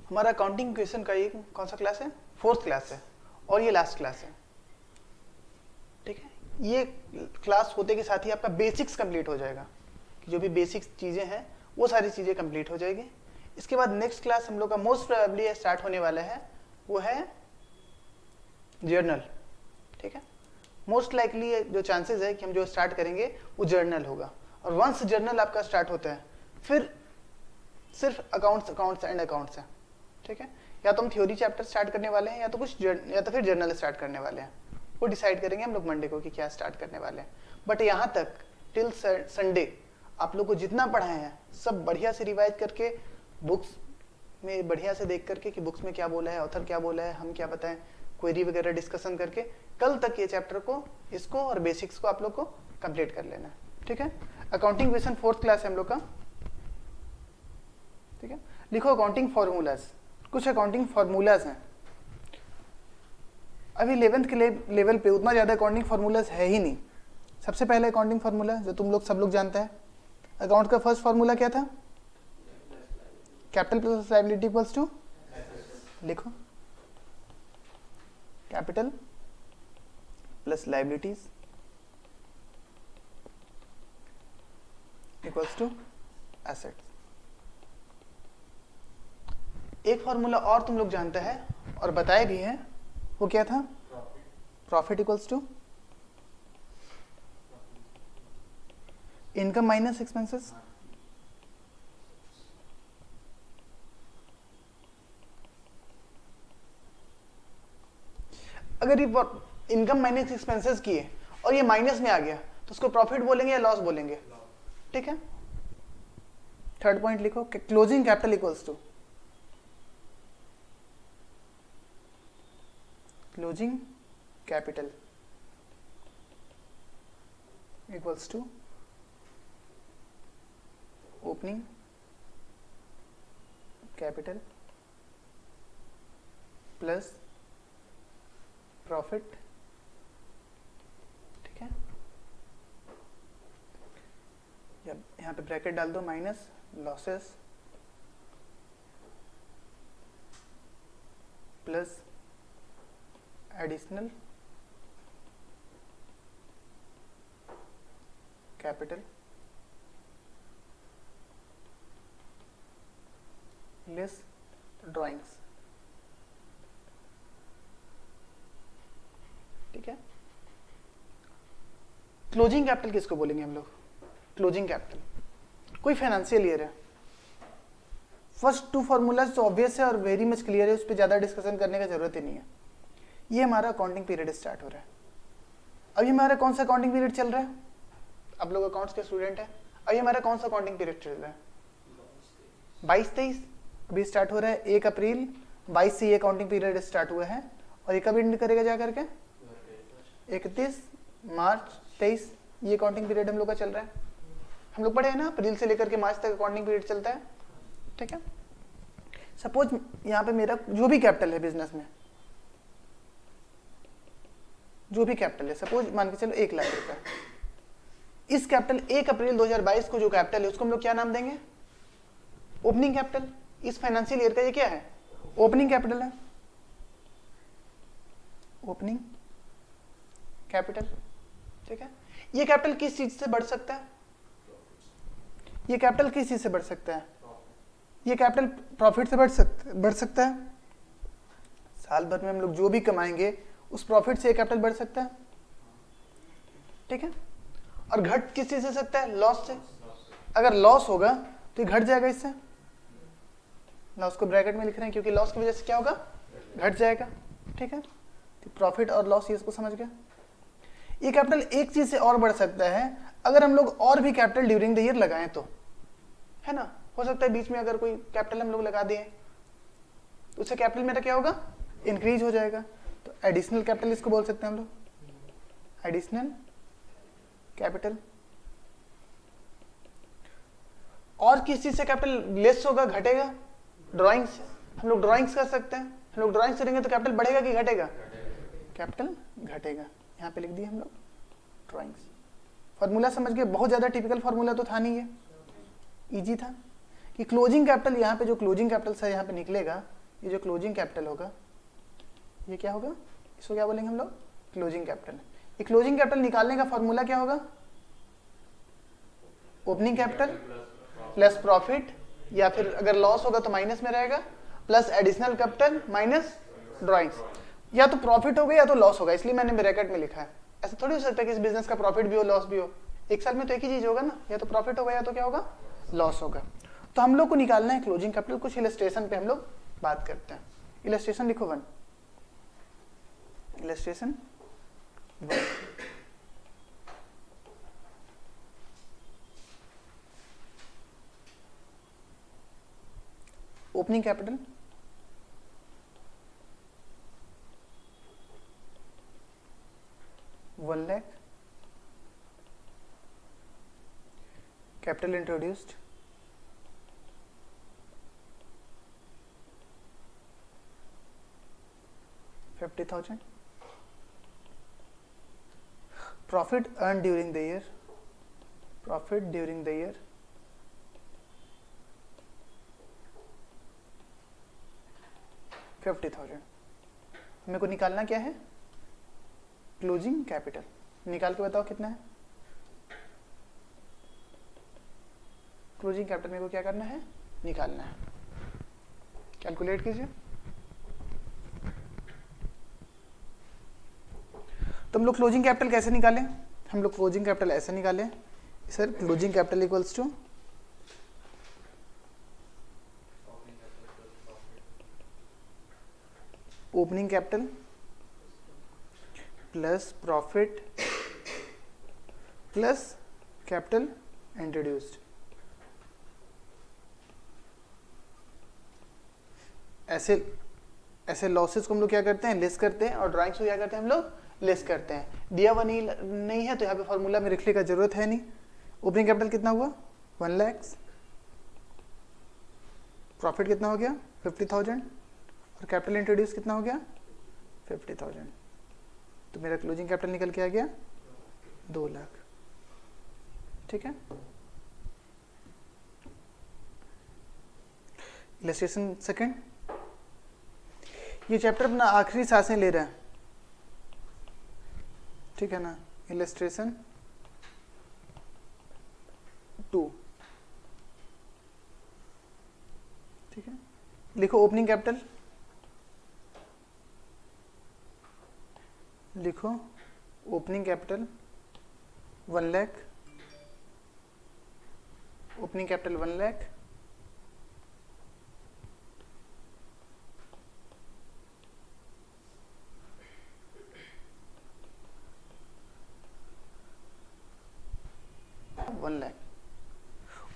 हमारा accounting question का ये कौन सा क्लास है? 4th क्लास है और ये लास्ट क्लास है। ठीक है, ये क्लास होते के साथ ही आपका बेसिक्स कंप्लीट हो जाएगा, कि जो भी बेसिक्स चीज़ें हैं वो सारी चीज़ें कंप्लीट हो जाएगी। इसके बाद नेक्स्ट क्लास हम लोग का मोस्ट प्रोबेबली स्टार्ट होने वाला है, वो है जर्नल। ठीक है, मोस्ट लाइकली जो चांसेस है कि हम जो स्टार्ट करेंगे वो जर्नल होगा। और वंस जर्नल आपका स्टार्ट होता है फिर सिर्फ अकाउंट्स एंड अकाउंट्स है। ठीक है, या तो हम थ्योरी चैप्टर स्टार्ट करने वाले हैं या तो फिर जर्नल स्टार्ट करने वाले हैं। वो डिसाइड करेंगे हम लोग मंडे को कि क्या स्टार्ट करने वाले हैं। बट यहाँ तक टिल संडे आप लोग को जितना पढ़ाए हैं सब बढ़िया से रिवाइज करके, बुक्स में बढ़िया से देख करके कि बुक्स में क्या बोला है, ऑथर क्या बोला है, हम क्या बताएं, क्वेरी वगैरह डिस्कशन करके कल तक ये चैप्टर को, इसको और बेसिक्स को आप लोग को कंप्लीट कर लेना है। ठीक है, अकाउंटिंग क्वेश्चन 4th क्लास है हम लोग का। ठीक है, लिखो अकाउंटिंग फॉर्मूलाज। कुछ अकाउंटिंग फॉर्मूलाज हैं। अभी 11th के लेवल पे उतना ज़्यादा अकाउंटिंग फार्मूलाज है ही नहीं। सबसे पहले अकाउंटिंग फार्मूला जो तुम लोग सब लोग जानते हैं, अकाउंट का फर्स्ट फार्मूला क्या था? Capital plus liability equals to, लिखो capital plus liabilities equals to assets. एक फार्मूला और तुम लोग जानते हैं और बताए भी हैं, वो क्या था? Profit equals to income minus expenses. अगर ये इनकम माइनस एक्सपेंसेस की है और ये माइनस में आ गया तो उसको प्रॉफिट बोलेंगे या लॉस बोलेंगे? ठीक है, थर्ड पॉइंट लिखो, closing capital equals to, closing capital equals to opening capital plus profit. ठीक है, जब यहाँ पे ब्रैकेट डाल दो, minus losses plus additional capital less drawings. ठीक है, क्लोजिंग कैपिटल किसको बोलेंगे हम लोग? क्लोजिंग कैपिटल कोई फाइनेंशियल ईयर है। फर्स्ट टू फॉर्मूलाज तो ऑब्वियस है और वेरी मच क्लियर है, उस पर ज़्यादा डिस्कशन करने का जरूरत ही नहीं है। ये हमारा अकाउंटिंग पीरियड स्टार्ट हो रहा है। अभी हमारा कौन सा अकाउंटिंग पीरियड चल रहा है? आप लोग अकाउंट्स के स्टूडेंट हैं, अभी हमारा कौन सा अकाउंटिंग पीरियड चल रहा है? 22-23 अभी स्टार्ट हो रहा है। 1 अप्रैल 22 से ये अकाउंटिंग पीरियड स्टार्ट हुआ है और ये कब एंड करेगा जा करके? 31 मार्च 23 ये अकाउंटिंग पीरियड हम लोग का चल रहा है। हम लोग पढ़े हैं ना, अप्रैल से लेकर के मार्च तक अकाउंटिंग पीरियड चलता है। ठीक है, सपोज यहाँ पे मेरा जो भी कैपिटल है बिजनेस में, जो भी कैपिटल है, सपोज मान के चलो 1 लाख रुपए, इस कैपिटल 1 अप्रैल 2022 को जो कैपिटल है उसको हम लोग क्या नाम देंगे? Opening capital. इस फाइनेंशियल ईयर का ये क्या है? ओपनिंग कैपिटल है, ओपनिंग कैपिटल। ठीक है, ये कैपिटल किस चीज से बढ़ सकता है? ये कैपिटल किस चीज से बढ़ सकता है? ये कैपिटल प्रॉफिट से बढ़ सकता है। साल भर में हम लोग जो भी कमाएंगे उस प्रॉफिट से ये कैपिटल बढ़ सकता है। ठीक है, और घट किस चीज से सकता है? लॉस से। अगर लॉस होगा तो ये घट जाएगा इससे। लॉस को ब्रैकेट में लिख रहे हैं क्योंकि लॉस की वजह से क्या होगा? घट जाएगा। ठीक है, तो प्रॉफिट और लॉस ये इसको समझ गया। ये कैपिटल एक चीज से और बढ़ सकता है, अगर हम लोग और भी कैपिटल ड्यूरिंग द ईयर लगाएं तो, है ना। हो सकता है बीच में अगर कोई कैपिटल हम लोग लगा दिए तो उससे कैपिटल मेरा क्या होगा? इंक्रीज हो जाएगा। तो एडिशनल कैपिटल इसको बोल सकते हैं हम लोग, एडिशनल कैपिटल। और किस चीज से कैपिटल लेस होगा, घटेगा? ड्राइंग्स। हम लोग ड्राइंग्स कर सकते हैं। हम लोग ड्राइंग्स करेंगे तो कैपिटल बढ़ेगा कि घटेगा? कैपिटल घटेगा। यहाँ पे लिख दिए हम लोग ड्राइंग्स। फॉर्मूला समझ गए? बहुत ज्यादा टिपिकल फॉर्मूला तो था नहीं, ये इजी था कि क्लोजिंग कैपिटल, यहाँ पे जो क्लोजिंग कैपिटल से यहाँ पे निकलेगा ये जो क्लोजिंग कैपिटल होगा ये क्या होगा, इसको क्या बोलेंगे हम लोग, क्लोजिंग कैपिटल। ये क्लोजिंग कैपिटल निकालने का फॉर्मूला क्या होगा, ओपनिंग कैपिटल प्लस प्रॉफिट, या फिर अगर लॉस होगा तो माइनस में रहेगा, plus additional capital minus drawings. या तो प्रॉफिट होगा या तो लॉस होगा, इसलिए मैंने ब्रैकेट में लिखा है। ऐसा थोड़ी हो सकता है कि इस बिजनेस का प्रॉफिट भी हो लॉस भी हो, एक साल में तो एक ही चीज होगा ना, या तो प्रॉफिट होगा या तो क्या होगा, लॉस होगा। तो हम लोग को निकालना है क्लोजिंग कैपिटल। कुछ इलस्ट्रेशन पे हम लोग बात करते हैं। इलस्ट्रेशन लिखो 1, illustration 1। Opening capital ₹1,00,000, capital introduced $50,000, profit earned during the year, profit during the year $50,000। मेरे को निकालना क्या है, क्लोजिंग कैपिटल। निकाल के बताओ कितना है क्लोजिंग कैपिटल, मेरे को क्या करना है, निकालना है। कैलकुलेट कीजिए। तो हम लोग क्लोजिंग कैपिटल कैसे निकालें, हम लोग क्लोजिंग कैपिटल ऐसे निकालें सर, closing capital equals to opening capital plus profit plus capital introduced. ऐसे लॉसेस को हम लोग क्या करते हैं, लेस करते हैं, और ड्राइंग्स को क्या करते हैं हम लोग, लेस करते हैं। दिया हुआ नहीं है तो यहाँ पे फॉर्मूला में लिखने का जरूरत है नहीं। ओपनिंग कैपिटल कितना हुआ, 1,00,000, प्रॉफिट कितना हो गया 50,000, और कैपिटल इंट्रोड्यूस कितना हो गया 50,000। तो मेरा क्लोजिंग कैपिटल निकल के आ गया 2,00,000। ठीक है। इलस्ट्रेशन सेकंड, ये चैप्टर अपना आखिरी सांसें ले रहा है, ठीक है ना। इलस्ट्रेशन 2, ठीक है। लिखो ओपनिंग कैपिटल, लिखो opening capital 1,00,000, opening capital 1,00,000,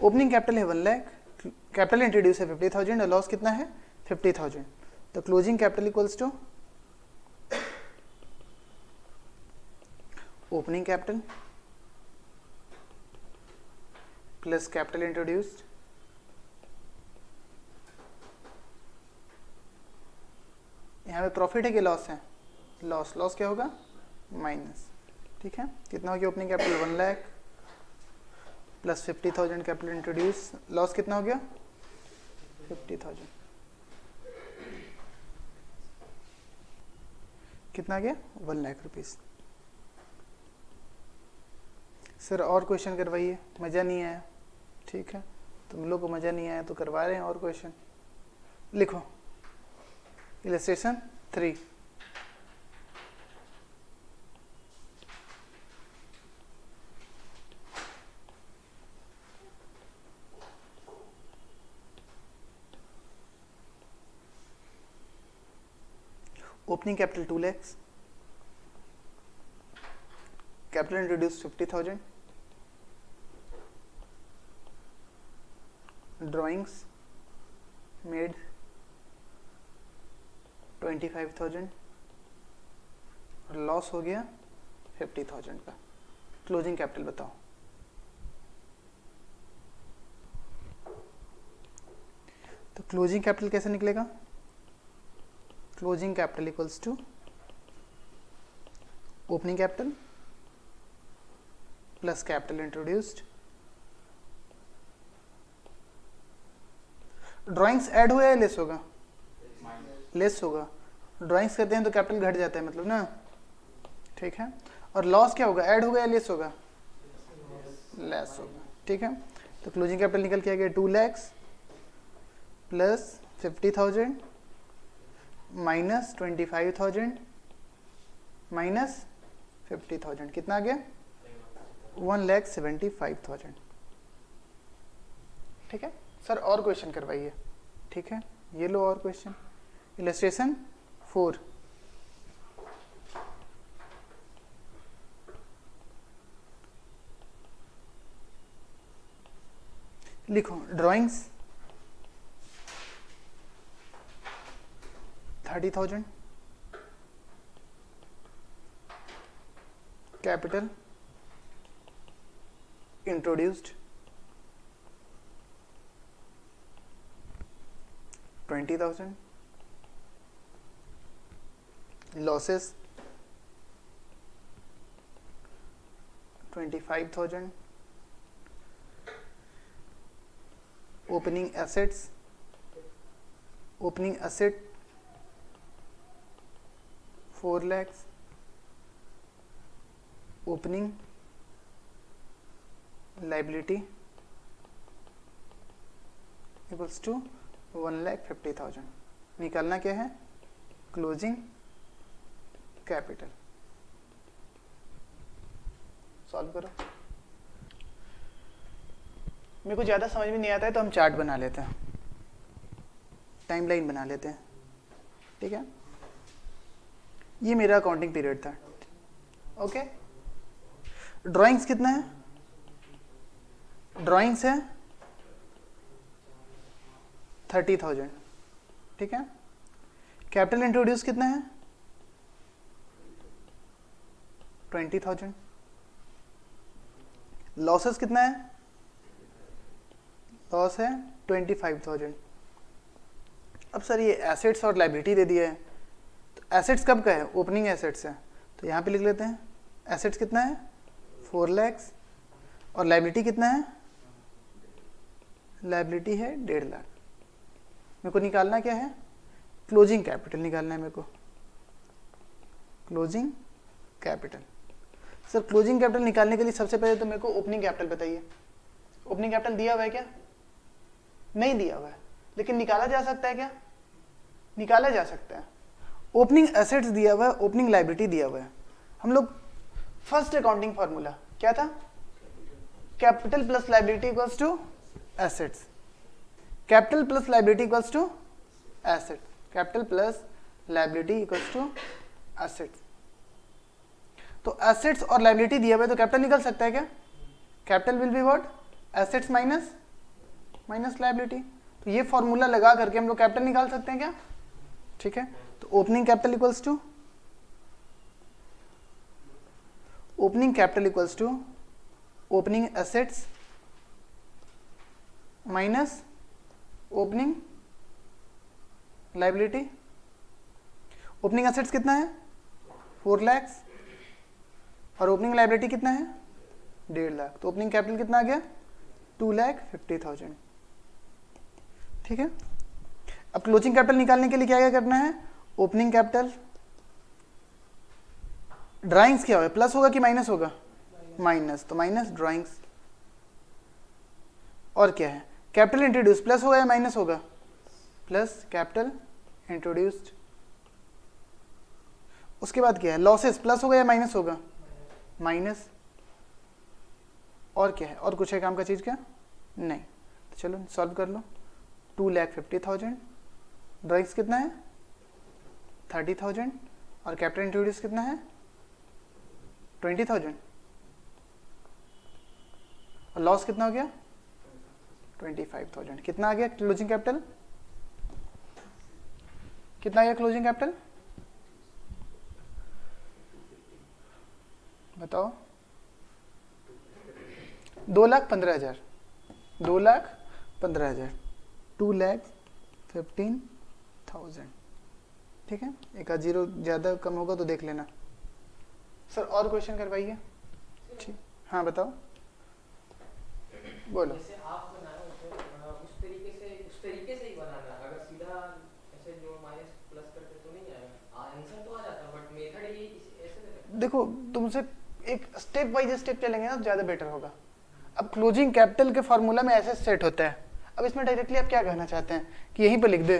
opening capital है 1,00,000, कैपिटल इंट्रोड्यूस है 50,000 और लॉस कितना है 50,000। तो closing capital equals to opening capital plus capital introduced यहाँ पे प्रॉफिट है कि लॉस है, लॉस, लॉस क्या होगा माइनस। ठीक है, कितना हो गया opening capital 1,00,000 plus 50,000 capital introduce, loss कितना हो गया 50,000, कितना आ गया 1,00,000 रुपीज़। सर और क्वेश्चन करवाइए, मज़ा नहीं आया, ठीक है, तुम लोग को मज़ा नहीं आया तो करवा रहे हैं और क्वेश्चन। लिखो illustration 3, opening capital 2 lakhs, capital introduce 50,000, drawings made 25,000 और लॉस हो गया 50,000 का। क्लोजिंग कैपिटल बताओ। तो क्लोजिंग कैपिटल कैसे निकलेगा, closing capital equals to opening capital plus capital introduced, drawings add हुआ या लेस होगा, लेस होगा, ड्राइंग्स करते हैं तो कैपिटल घट जाता है मतलब ना, ठीक है। और लॉस क्या होगा, ऐड होगा या लेस होगा, लेस होगा, ठीक है। तो क्लोजिंग कैपिटल निकल के आ गया 2 लाख प्लस 50,000 माइनस 25,000 माइनस 50,000, कितना आ गया 1,75,000, ठीक है सर। और क्वेश्चन करवाइए, ठीक है। ये लो और क्वेश्चन, इलस्ट्रेशन 4। लिखो drawings 30,000, capital introduced 20,000, losses 25,000, opening assets, opening asset 4 lakhs, opening liability equals to 1,50,000। निकालना क्या है, क्लोजिंग कैपिटल। सॉल्व करो। मेरे को ज़्यादा समझ में नहीं आता है तो हम चार्ट बना लेते हैं, टाइमलाइन बना लेते हैं, ठीक है। ये मेरा अकाउंटिंग पीरियड था, ओके। ड्राइंग्स कितना है, ड्राइंग्स है 30,000, ठीक है। कैपिटल इंट्रोड्यूस कितना है 20,000, लॉसेस कितना है, लॉस है 25,000। अब सर ये एसेट्स और लाइबिलिटी दे दिया है, तो एसेट्स कब का है, ओपनिंग एसेट्स है, तो यहाँ पे लिख लेते हैं एसेट्स कितना है 4 lakhs और लाइबिलिटी कितना है, लाइबिलिटी है 1.5 लाख। मेरे को निकालना क्या है, क्लोजिंग कैपिटल निकालना है मेरे को, closing capital. Sir closing capital निकालने के लिए सबसे पहले तो मेरे को ओपनिंग कैपिटल बताइए। ओपनिंग कैपिटल दिया हुआ है क्या, नहीं दिया हुआ है, लेकिन निकाला जा सकता है क्या, निकाला जा सकता है। ओपनिंग एसेट्स दिया हुआ है, ओपनिंग लाइबिलिटी दिया हुआ है। हम लोग फर्स्ट अकाउंटिंग फार्मूला क्या था, capital plus liability equals to assets, capital plus liability equals to asset, capital plus liability equals to assets. तो एसेट्स और लाइबिलिटी दिया हुआ है तो कैपिटल निकल सकता है क्या, capital will be what, assets minus minus liability. तो ये फॉर्मूला लगा करके हम लोग कैपिटल निकाल सकते हैं क्या, ठीक है। तो opening capital equals to, opening capital equals to opening assets minus opening liability. Opening assets कितना है 4 lakhs और ओपनिंग लाइबिलिटी कितना है 1.5 लाख, तो ओपनिंग कैपिटल कितना आ गया 2,50,000, ठीक है। अब क्लोजिंग कैपिटल निकालने के लिए क्या क्या करना है, ओपनिंग कैपिटल, ड्राइंग्स क्या होगा, प्लस होगा कि माइनस होगा, माइनस, तो माइनस ड्राइंग्स। और क्या है, कैपिटल इंट्रोड्यूस, प्लस होगा या माइनस होगा, प्लस कैपिटल इंट्रोड्यूस्ड। उसके बाद क्या है, लॉसेस, प्लस होगा या माइनस होगा, माइनस। और क्या है, और कुछ है काम का चीज क्या, नहीं। तो चलो सॉल्व कर लो, 2,50,000, ड्राइंग्स कितना है 30,000 और कैपिटल इंट्रोड्यूस कितना है 20,000 और लॉस कितना हो गया 25,000। कितना आ गया क्लोजिंग कैपिटल, कितना आ गया क्लोजिंग कैपिटल बताओ, 2,15,000, 2,15,000, 2,15,000, ठीक है। एक आध जीरो ज़्यादा कम होगा तो देख लेना। सर और क्वेश्चन करवाइए, ठीक, हाँ बताओ, बोलो। जैसे आप बना रहे हो उस तरीके से ही बनाना, अगर सीधा ऐसे जो माइनस प्लस करते तो नहीं आएगा, आंसर तो आ जाता बट मेथड ही ऐसे। देखो तुमसे एक स्टेप बाय स्टेप चलेंगे ना तो ज़्यादा बेटर होगा। अब क्लोजिंग कैपिटल के फॉर्मूला में ऐसे सेट होता है। अब इसमें डायरेक्टली आप क्या कहना चाहते हैं कि यहीं पे लिख दे?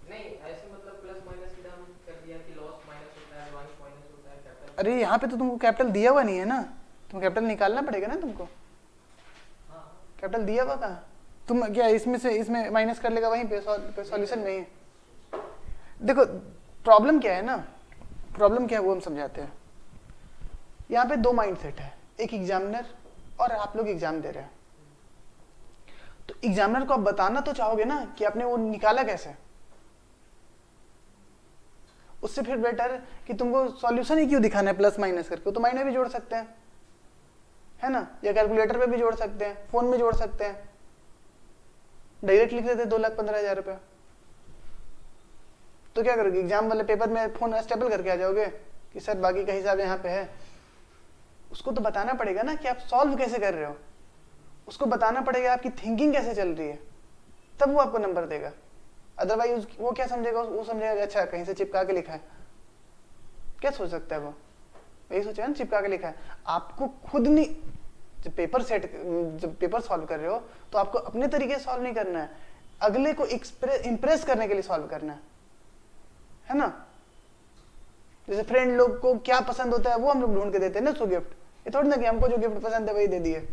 नहीं ऐसे मतलब प्लस माइनस सीधा हम कर दिया कि लॉस माइनस होता है, ड्राइंग माइनस होता है, कैपिटल। अरे यहाँ पे तो तुमको कैपिटल दिया हुआ नहीं है ना, तुम कैपिटल निकालना पड़ेगा ना तुमको। हाँ कैपिटल दिया हुआ कहाँ? तुम क्या इसमें से इसमें माइनस कर लेगा वहीं पे सॉल्यूशन में ही। देखो प्रॉब्लम क्या है ना, प्रॉब्लम क्या है वो हम समझाते हैं। यहाँ पे दो माइंड सेट है, एक एग्जामिनर और आप लोग एग्जाम दे रहे हैं। तो एग्जामिनर को आप बताना तो चाहोगे ना कि आपने वो निकाला कैसे। उससे फिर बेटर कि तुमको सॉल्यूशन ही क्यों दिखाना है प्लस माइनस करके, तो माइनस भी जोड़ सकते हैं, है ना, या कैलकुलेटर पे भी जोड़ सकते हैं, फोन में जोड़ सकते हैं, डायरेक्ट लिख देते 2,15,000 रुपये। तो क्या करोगे एग्जाम वाले पेपर में फोन स्टेबल करके आ जाओगे कि सर बाकी का हिसाब यहाँ पे है। उसको तो बताना पड़ेगा ना कि आप सॉल्व कैसे कर रहे हो, उसको बताना पड़ेगा आपकी थिंकिंग कैसे चल रही है, तब वो आपको नंबर देगा। अदरवाइज वो क्या समझेगा, वो समझेगा अच्छा कहीं से चिपका के लिखा है। क्या सोच सकता है वो, यही सोचेगा ना चिपका के लिखा है। आपको खुद नहीं, जब पेपर सॉल्व कर रहे हो तो आपको अपने तरीके से सॉल्व नहीं करना है, अगले को इंप्रेस करने के लिए सॉल्व करना है ना। जैसे फ्रेंड लोग को क्या पसंद होता है वो हम लोग ढूंढ के देते हैं ना उसको गिफ्ट, ये थोड़ी ना कि हमको जो गिफ्ट पसंद है वही दे दिए।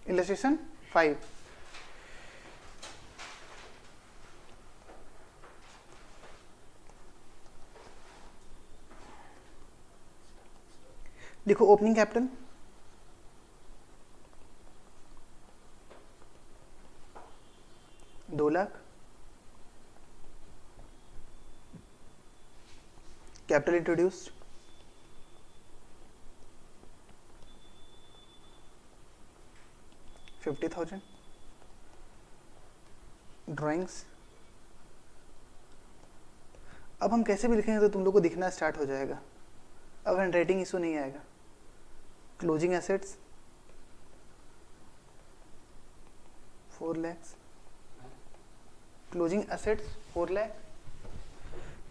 इलस्ट्रेशन 5, देखो opening capital ₹2,00,000, capital introduced $50,000, drawings. अब हम कैसे भी लिखेंगे तो तुम लोग को दिखना स्टार्ट हो जाएगा, अब हैंड राइटिंग इशू नहीं आएगा। Closing assets 4 lakhs, closing assets 4 lakh,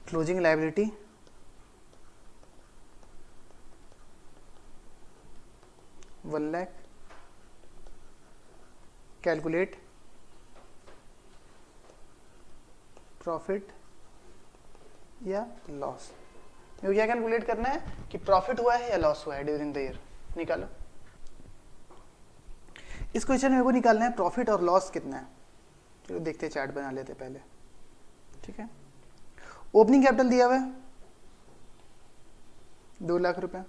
closing liability 1 lakh, calculate profit या लॉस। मेरे को क्या कैलकुलेट करना है कि प्रॉफिट हुआ है या लॉस हुआ है ड्यूरिंग द ईयर, निकालो। इस क्वेश्चन में मेरे को निकालना है प्रॉफिट और लॉस कितना है। चलो देखते हैं, चार्ट बना लेते पहले, ठीक है। ओपनिंग कैपिटल दिया हुआ है 2,00,000 रुपए,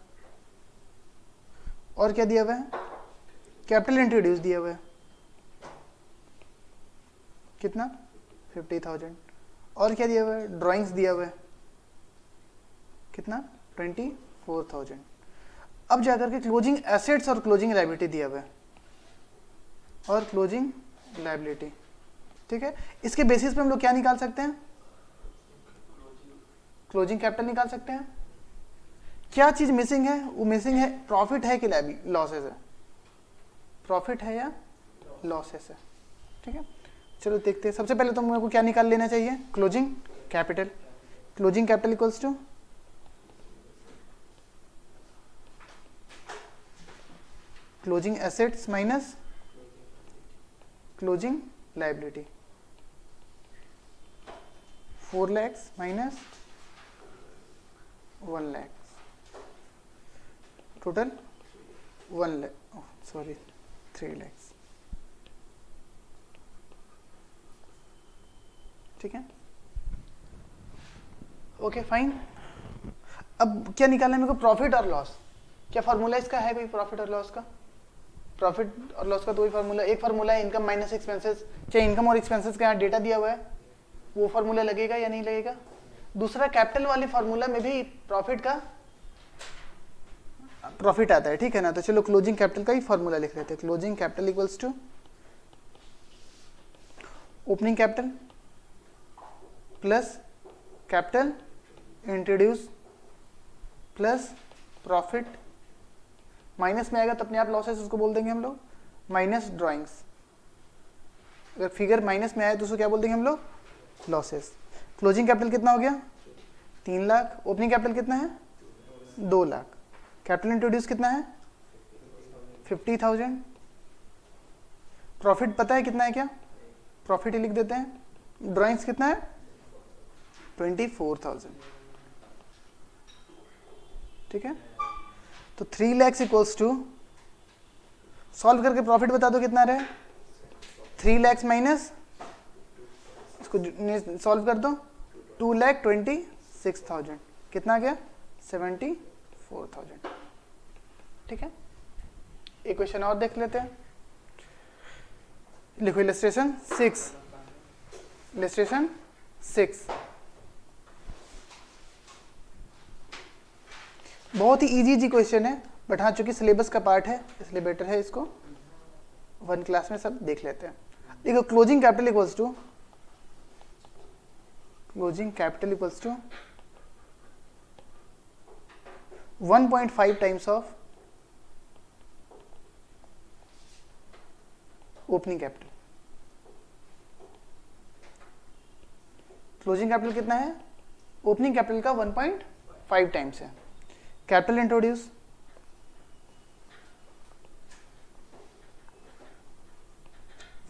और क्या दिया हुआ है, कैपिटल इंट्रोड्यूस दिया हुआ है कितना 50,000, और क्या दिया हुआ है, ड्राइंग्स दिया हुआ है कितना 24,000। अब जाकर के क्लोजिंग एसेट्स और क्लोजिंग लायबिलिटी दिया हुआ है, और क्लोजिंग लायबिलिटी, ठीक है। इसके बेसिस पे हम लोग क्या निकाल सकते हैं, क्लोजिंग कैपिटल निकाल सकते हैं। क्या चीज मिसिंग है, वो मिसिंग है प्रॉफिट है कि लॉसेस है, प्रॉफिट है या लॉसेस है, ठीक है। चलो देखते हैं, सबसे पहले तो मेरे को क्या निकाल लेना चाहिए, closing capital. Closing capital equals to closing assets minus closing liability, 4 lakhs minus 1 lakh, total 3 lakhs, ठीक है। Okay fine. अब क्या निकालना है मेरे को, प्रॉफिट और लॉस। क्या फार्मूला इसका है कोई, प्रॉफिट और लॉस का? प्रॉफिट और लॉस का तो वही फार्मूला, एक फार्मूला है इनकम माइनस एक्सपेंसेस। चाहे इनकम और एक्सपेंसेस का यहाँ डेटा दिया हुआ है, वो फार्मूला लगेगा या नहीं लगेगा। दूसरा कैपिटल वाले फार्मूला में भी प्रॉफिट का प्रॉफिट आता है, ठीक है ना। तो चलो क्लोजिंग कैपिटल का ही फार्मूला लिख लेते हैं। Closing capital equals to opening capital plus capital introduce plus profit, minus में आएगा तो अपने आप लॉसेस उसको बोल देंगे हम लोग, माइनस ड्राइंग्स, अगर फिगर माइनस में आए तो उसको क्या बोल देंगे हम लोग? लॉसेस। क्लोजिंग कैपिटल कितना हो गया? 3 लाख। ओपनिंग कैपिटल कितना है? 2 लाख। कैपिटल इंट्रोड्यूस कितना है? 50,000। प्रॉफिट पता है कितना है क्या? प्रॉफिट ही लिख देते हैं। ड्राइंग्स कितना है? 24,000। ठीक है, तो 3 lakhs इक्वल्स टू, सॉल्व करके प्रॉफिट बता दो कितना रहे? 3 lakhs माइनस, इसको सॉल्व कर दो, 2,26,000। कितना आ गया? 74,000। ठीक है, एक क्वेश्चन और देख लेते हैं। लिखो इलस्ट्रेशन 6। इलस्ट्रेशन 6 बहुत ही इजी क्वेश्चन है, बट हाँ चूंकि सिलेबस का पार्ट है इसलिए बेटर है इसको 1 क्लास में सब देख लेते हैं। देखो closing capital equals to, closing capital equals to 1.5 times of opening capital. Closing capital कितना है? ओपनिंग कैपिटल का 1.5 टाइम्स है। Capital introduce,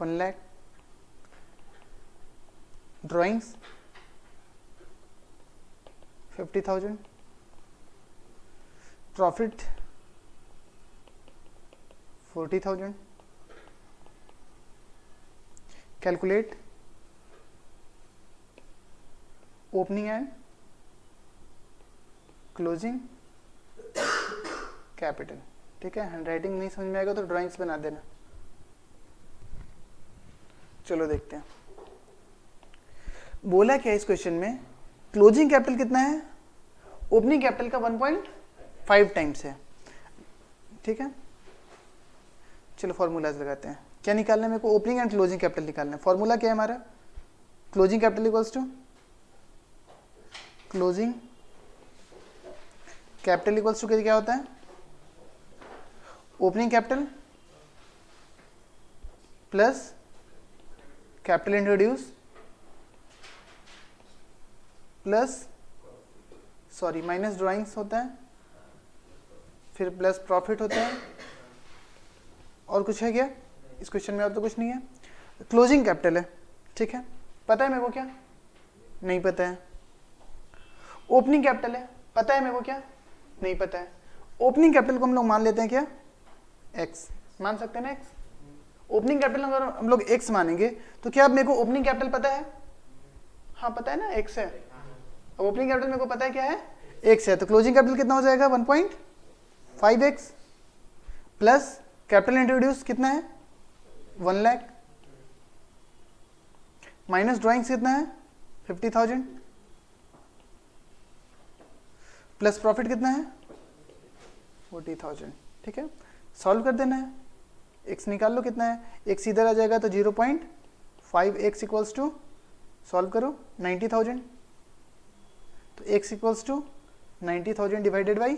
$1 lakh. Drawings 50,000। Profit 40,000। Calculate opening and closing capital. ठीक है, हैंडराइटिंग नहीं समझ में आएगा तो ड्राइंग्स बना देना। चलो देखते हैं बोला क्या इस क्वेश्चन में। क्लोजिंग कैपिटल कितना है? ओपनिंग कैपिटल का 1.5 टाइम्स है। ठीक है, चलो फॉर्मूलाज लगाते हैं। क्या निकालना है मेरे को? ओपनिंग एंड क्लोजिंग कैपिटल निकालना है। फॉर्मूला क्या है हमारा? Closing capital equals to closing capital equals to क्या होता है? Opening capital plus capital introduce plus minus drawings होता है, फिर प्लस प्रॉफिट होता है। और कुछ है क्या इस क्वेश्चन में? और तो कुछ नहीं है। क्लोजिंग कैपिटल है। ठीक है, पता है मेरे को क्या? नहीं पता है। ओपनिंग कैपिटल है, पता है मेरे को क्या? नहीं पता है। ओपनिंग कैपिटल को हम लोग मान लेते हैं क्या? एक्स मान सकते हैं ना? एक्स ओपनिंग कैपिटल अगर हम लोग एक्स मानेंगे तो क्या अब मेरे को ओपनिंग कैपिटल पता है? हाँ पता है ना, एक्स है। अब ओपनिंग कैपिटल मेरे को पता है क्या है? एक्स है। तो क्लोजिंग कैपिटल कितना हो जाएगा? 1.5x प्लस कैपिटल इंट्रोड्यूस कितना है? 1 लाख माइनस ड्राइंग्स कितना है? 50,000 प्लस प्रॉफिट कितना है? 40,000। ठीक है, सॉल्व कर देना है। x निकाल लो कितना है? x इधर आ जाएगा तो 0.5x इक्वल्स टू, सॉल्व करो 90,000। तो x equals to 90,000 divided by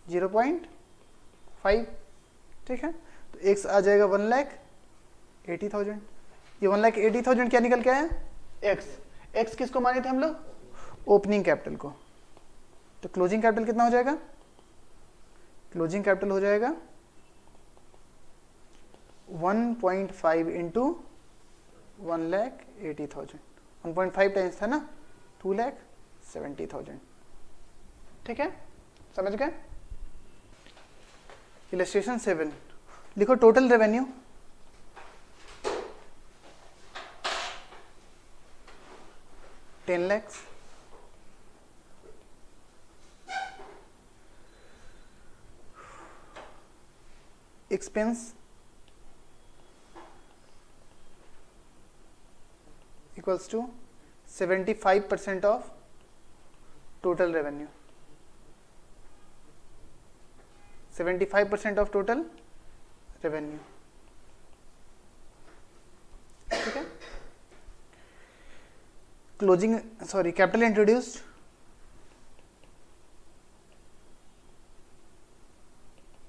0.5। ठीक है, तो x आ जाएगा 1,80,000। ये 1,80,000 क्या निकल के आया? x किसको माने थे हम लोग? ओपनिंग कैपिटल को। तो क्लोजिंग कैपिटल कितना हो जाएगा? क्लोजिंग कैपिटल हो जाएगा 1.5 इंटू 1,80,000। 1.5 टाइम्स था ना, 2,70,000। ठीक है, समझ गए? इलस्ट्रेशन 7 लिखो। Total revenue $10 lakhs। Expense equals to 75% of total revenue। 75% of total revenue। ठीक है, closing capital introduced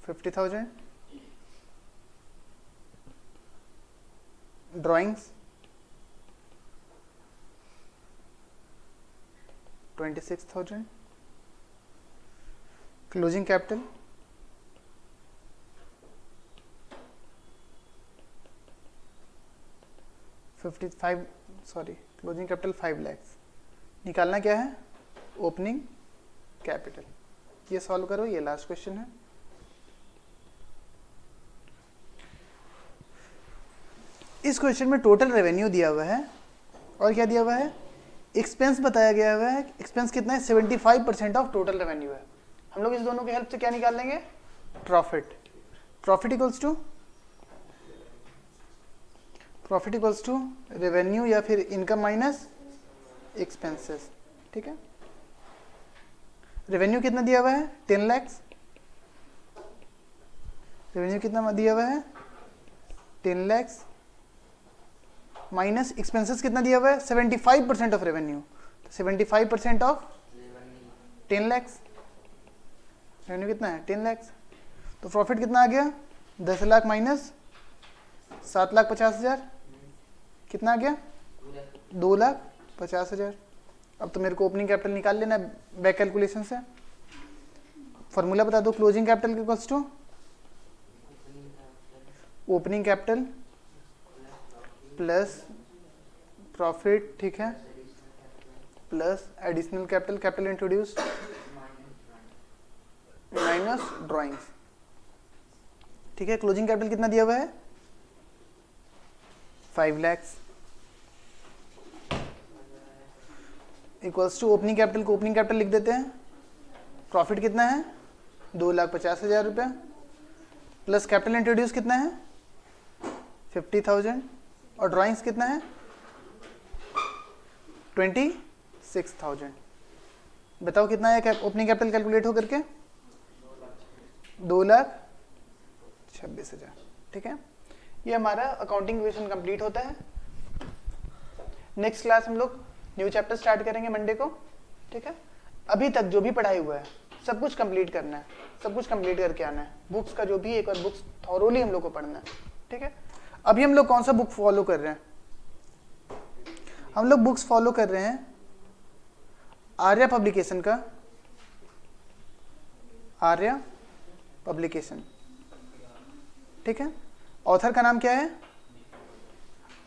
$50,000। Drawings 26,000. Closing capital 55, sorry closing capital 5 lakhs. निकालना क्या है? Opening capital. ये सॉल्व करो, ये लास्ट क्वेश्चन है. इस क्वेश्चन में टोटल रेवेन्यू दिया हुआ है और क्या दिया हुआ है? एक्सपेंस बताया गया हुआ है. एक्सपेंस कितना है? 75% ऑफ टोटल रेवेन्यू है. हम लोग इस दोनों की हेल्प से क्या निकाल लेंगे? Profit. Profit equals to revenue या फिर इनकम माइनस एक्सपेंसेस. ठीक है. रेवेन्यू कितना दिया हुआ है? 10 lakhs. रेवेन्यू कितना दिया हुआ है? 10 lakhs माइनस एक्सपेंसेस कितना दिया हुआ है? 75% of revenue. 75% of 10 lakhs. Revenue कितना है? 10 lakhs. तो प्रॉफिट कितना आ गया? 10 लाख माइनस 7,50,000. कितना आ गया? 2,50,000. अब तो मेरे को ओपनिंग कैपिटल निकाल लेना है बैक कैलकुलेशन से. फॉर्मूला बता दो. Closing capital equals to opening capital plus profit. ठीक है. Plus additional capital, capital introduce minus drawings. ठीक है. क्लोजिंग कैपिटल कितना दिया हुआ है? 5 lakhs equals to opening capital को ओपनिंग कैपिटल लिख देते हैं. प्रॉफिट कितना है? 2,50,000 रुपया. प्लस कैपिटल इंट्रोड्यूस कितना है? 50,000. और ड्राइंग्स कितना है? 26,000. बताओ कितना है ओपनिंग कैपिटल कैलकुलेट हो करके? 2,26,000. ठीक है. ये हमारा अकाउंटिंग क्वेश्चन कंप्लीट होता है. नेक्स्ट क्लास हम लोग न्यू चैप्टर स्टार्ट करेंगे मंडे को. ठीक है. अभी तक जो भी पढ़ाई हुआ है सब कुछ कंप्लीट करना है, सब कुछ कंप्लीट करके आना है. बुक्स का जो भी एक और बुक्स थॉरोली हम लोग को पढ़ना है. ठीक है. अभी हम लोग कौन सा बुक फॉलो कर रहे हैं? हम लोग बुक्स फॉलो कर रहे हैं आर्या पब्लिकेशन का. आर्या पब्लिकेशन. ठीक है. ऑथर का नाम क्या है?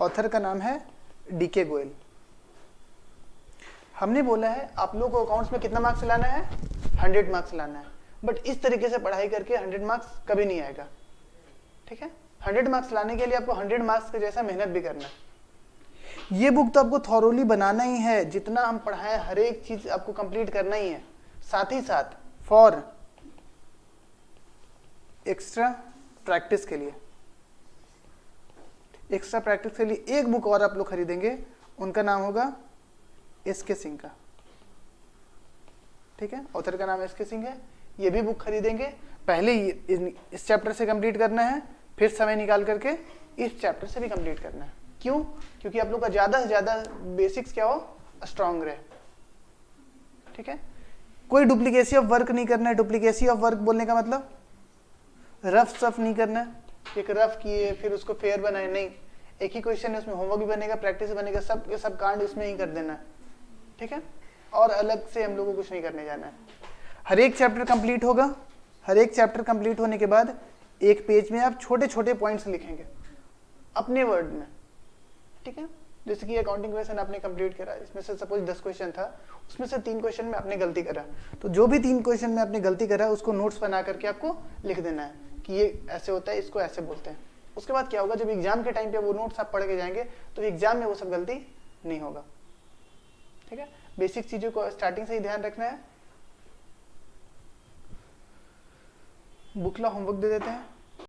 ऑथर का नाम है डीके गोयल. हमने बोला है आप लोग को अकाउंट्स में कितना मार्क्स लाना है? 100 मार्क्स लाना है. बट इस तरीके से पढ़ाई करके 100 मार्क्स कभी नहीं आएगा. ठीक है. 100 मार्क्स लाने के लिए आपको 100 मार्क्स के जैसा मेहनत भी करना है. ये बुक तो आपको थॉरोली बनाना ही है. जितना हम पढ़ाएं हर एक चीज आपको कंप्लीट करना ही है. साथ ही साथ फॉर एक्स्ट्रा प्रैक्टिस के लिए, एक्स्ट्रा प्रैक्टिस के लिए एक बुक और आप लोग खरीदेंगे. उनका नाम होगा एस.के. सिंह का. ठीक है. ऑथर का नाम एस.के. सिंह है. ये भी बुक खरीदेंगे. पहले इस चैप्टर से कंप्लीट करना है, फिर समय निकाल करके इस चैप्टर से भी कंप्लीट करना है. क्यों? क्योंकि आप लोग का ज्यादा से ज्यादा बेसिक्स क्या हो? स्ट्रांग रहे. ठीक है. कोई डुप्लीकेसी ऑफ वर्क नहीं करना है. डुप्लीकेसी ऑफ वर्क बोलने का मतलब रफ सफ नहीं करना है. एक रफ किए फिर उसको फेयर बनाए, नहीं. एक ही क्वेश्चन है, उसमें होमवर्क भी बनेगा, प्रैक्टिस बनेगा, सब के सब कांड उसमें ही कर देना है. ठीक है. और अलग से हम लोगों को कुछ नहीं करने जाना है. हर एक चैप्टर कंप्लीट होगा. हर एक चैप्टर कंप्लीट होने के बाद एक पेज में आप छोटे छोटे पॉइंट्स लिखेंगे अपने वर्ड में. ठीक है. जैसे कि अकाउंटिंग क्वेश्चन आपने कंप्लीट करा, इसमें से सपोज 10 क्वेश्चन था, उसमें से 3 क्वेश्चन में आपने गलती करा, तो जो भी 3 क्वेश्चन में आपने गलती करा उसको नोट्स बना करके आपको लिख देना है कि ये ऐसे होता है, इसको ऐसे बोलते हैं. उसके बाद क्या होगा? जब एग्जाम के टाइम पे वो नोट्स आप पढ़ के जाएंगे तो एग्जाम में वो सब गलती नहीं होगा. ठीक है. बेसिक चीजों को स्टार्टिंग से ही ध्यान रखना है. बुकला होमवर्क दे देते हैं.